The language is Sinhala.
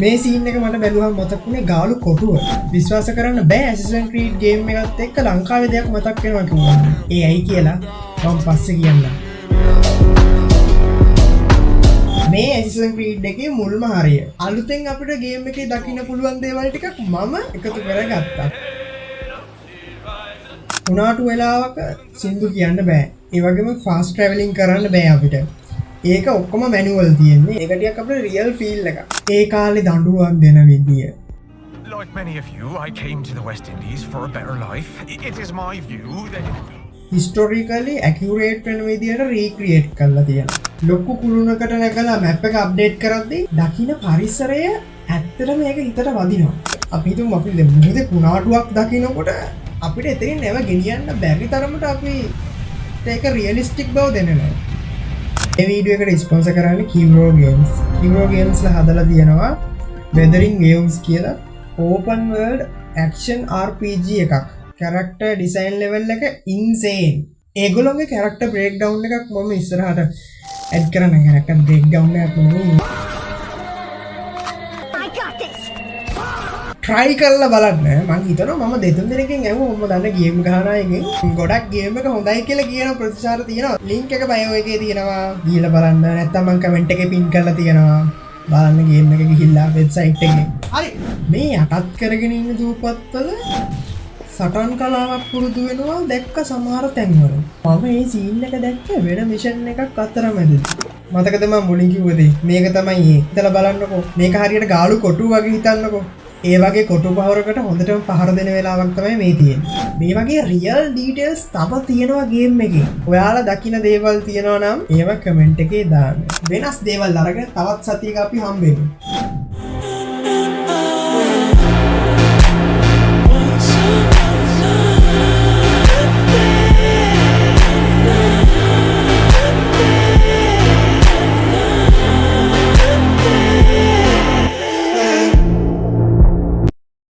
මේ සීන් එක මට බැලුවම මතකුනේ ගාලු කොටුව. විශ්වාස කරන්න බෑ ඇසිසන් ක්‍රීඩ් ගේම් එකත් එක්ක ලංකාවේ දෙයක් මතක් වෙනවා කිව්වා. ඒ ඇයි කියලා මම පස්සේ කියන්නම්. මේ ඇසිසන් ක්‍රීඩ් එකේ මුල්ම හරිය. අලුතෙන් අපිට ගේම් එකේ දකින්න පුළුවන් දේවල් ටිකක් මම එකතු කරගත්තා. උනාටු වෙලාවක සින්දු කියන්න බෑ. ඒ වගේම ෆාස්ට් ට්‍රැවලින් කරන්න බෑ අපිට. ඒක ඔක්කොම මැනුවල් තියෙන්නේ. ඒක ටිකක් අපිට රියල් ෆීල් එකක්. ඒ කාලේ දඬුවම් දෙන විදිය. Like many of you, I came to the West Indies for a better life. It is my view that historically accurate වෙන විදියට recreate කරලා තියෙනවා. ලොකු කුළුණකට නැගලා map එක update කරද්දී දකින්න පරිසරය ඇත්තටම ඒක හිතට වදිනවා. අපි හිතමු අපි මොකද කුණාටුවක් දකින්නකොට අපිට එතනින් නැව ගෙනියන්න බැරි තරමට අපි ඒක රියලිස්ටික් බව දෙනවා. මේ වීඩියෝ එකට ස්පොන්සර් කරන්නේ Kivro Games. Kivro Games ලා හදලා තියෙනවා Weathering Waves කියලා open world action RPG එකක්. character design level එක insane. ඒගොල්ලෝගේ character breakdown එකක් මම ඉස්සරහට add කරන්න character breakdown එකක් මම try කරලා බලන්න. මම හිතනවා මම දෙතුන් දිනකින් ඇහුවා මම දන්න ගේම් ගහන එකෙන් ගොඩක් ගේම් එක හොඳයි කියලා කියන ප්‍රතිචාර තියෙනවා. link එක bio එකේ තියෙනවා. ගිහලා බලන්න. නැත්නම් මම comment එකේ pin කරලා තියෙනවා. බලන්න ගේම් එක ගිහිල්ලා website එකේ. හරි. මේ යටත් කරගෙන ඉන්න දූපත්වල සටන් කලාවක් පුරුදු වෙනවා දැක්ක සමහර තැන්වල. මම මේ සීන් එක දැක්ක වෙන මිෂන් එකක් අතරමැදදී. මතකද මම මුලින් කිව්ව දේ? මේක තමයි ඒ. හිතලා බලන්නකෝ. මේක හරියට ගාලු කොටු වගේ හිතන්නකෝ. ඒ වගේ කොටු පහරකට හොඳටම පහර දෙන වෙලාවක් තමයි මේ තියෙන්නේ. මේ වගේ රියල් ඩීටේල්ස් තව තියෙනවා ගේම් එකේ. ඔයාලා දකින්න දේවල් තියෙනවා නම් ඒව කමෙන්ට් එකේ දාන්න. වෙනස් දේවල් අරගෙන තවත් සතියක අපි හම්බෙමු.